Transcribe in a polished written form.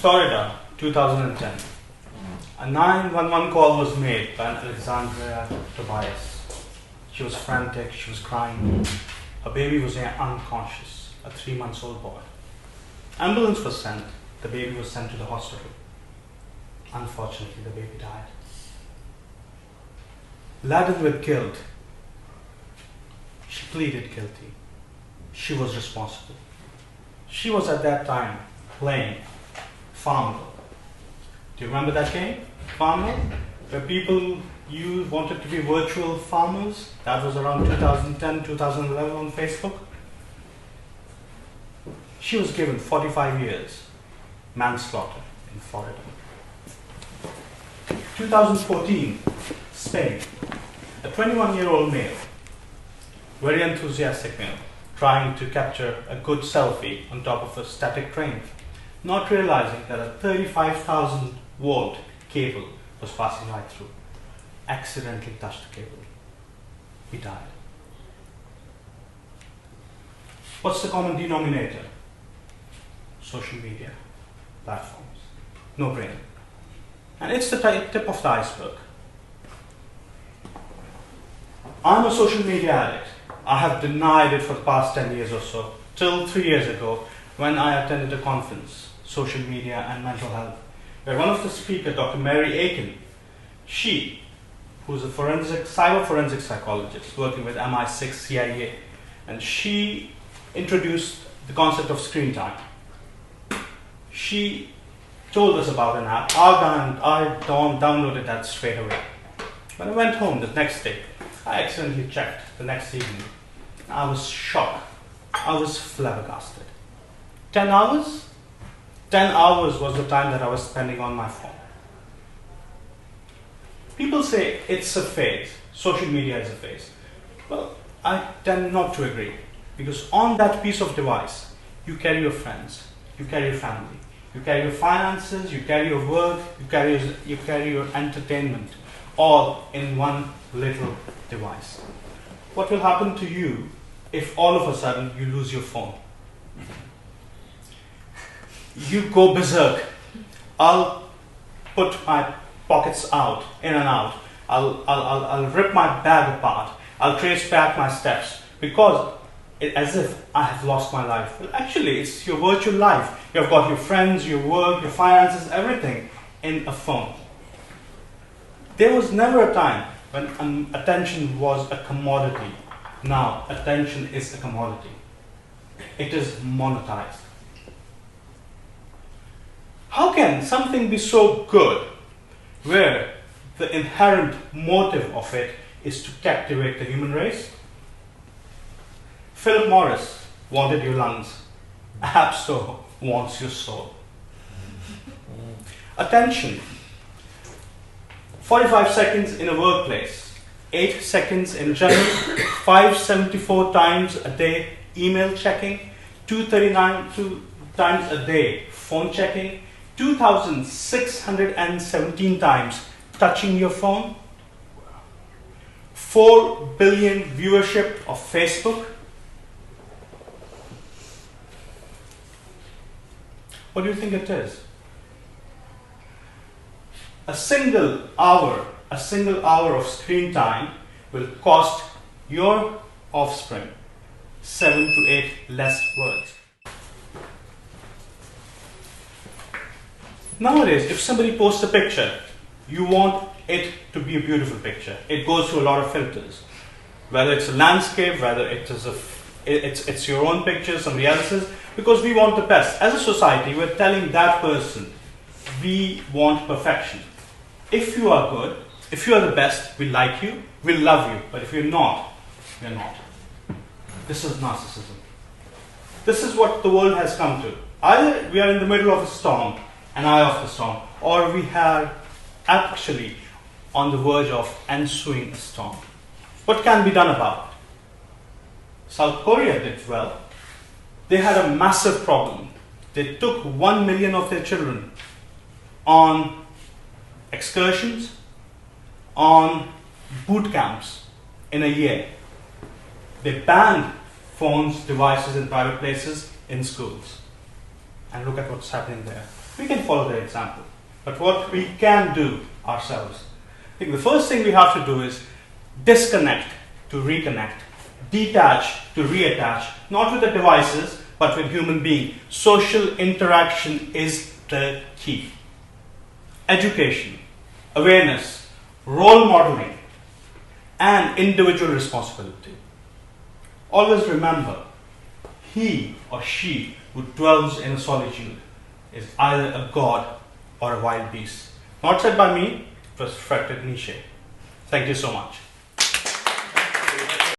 Florida, 2010. A 911 call was made by Alexandria Tobias. She was frantic, she was crying. Her baby was unconscious, a 3-month-old boy. Ambulance was sent. The baby was sent to the hospital. Unfortunately, the baby died. Laden with guilt, she pleaded guilty. She was responsible. She was at that time playing Farmville. Do you remember that game, Farmville? Where people wanted to be virtual farmers? That was around 2010, 2011 on Facebook. She was given 45 years manslaughter in Florida. 2014, Spain. A 21-year-old male, very enthusiastic male, trying to capture a good selfie on top of a static train, not realizing that a 35,000 volt cable was passing right through. Accidentally touched the cable. He died. What's the common denominator? Social media platforms. No brainer. And it's the tip of the iceberg. I'm a social media addict. I have denied it for the past 10 years or so, till 3 years ago when I attended a conference, Social Media and Mental Health, where one of the speakers, Dr. Mary Aiken, she, who's a cyber forensic psychologist working with MI6 CIA, and she introduced the concept of screen time. She told us about an app. I downloaded that straight away. When I went home the next day, I accidentally checked the next evening. I was shocked. I was flabbergasted. 10 hours? 10 hours was the time that I was spending on my phone. People say it's a phase. Social media is a phase. Well, I tend not to agree. Because on that piece of device, you carry your friends, you carry your family, you carry your finances, you carry your work, you carry your entertainment, all in one little device. What will happen to you if all of a sudden you lose your phone? You go berserk. I'll put my pockets out, in and out. I'll rip my bag apart. I'll trace back my steps because as if I have lost my life. Well, actually, it's your virtual life. You've got your friends, your work, your finances, everything in a phone. There was never a time when attention was a commodity. Now, attention is a commodity. It is monetized. How can something be so good where the inherent motive of it is to captivate the human race? Philip Morris wanted your lungs. App Store wants your soul. Attention. 45 seconds in a workplace, 8 seconds in general, 574 times a day email checking, 239 times a day phone checking, 2,617 times touching your phone, 4 billion viewership of Facebook. What do you think it is? A single hour of screen time will cost your offspring 7 to 8 less words. Nowadays, if somebody posts a picture, you want it to be a beautiful picture. It goes through a lot of filters. Whether it's a landscape, whether it's your own picture, somebody else's, because we want the best. As a society, we're telling that person, we want perfection. If you are good, if you are the best, we like you, we love you. But if you're not, we're not. This is narcissism. This is what the world has come to. Either we are in the middle of a storm, an eye of the storm, or we are actually on the verge of ensuing a storm. What can be done about it? South Korea did well. They had a massive problem. They took 1 million of their children on excursions, on boot camps in a year. They banned phones, devices in private places, in schools. and look at what's happening there. We can follow their example. But what we can do ourselves, I think the first thing we have to do is disconnect to reconnect, detach to reattach, not with the devices, but with human being. Social interaction is the key. Education, awareness, role modeling, and individual responsibility. Always remember, he or she who dwells in a solitude is either a god or a wild beast. Not said by me, it was Friedrich Nietzsche. Thank you so much.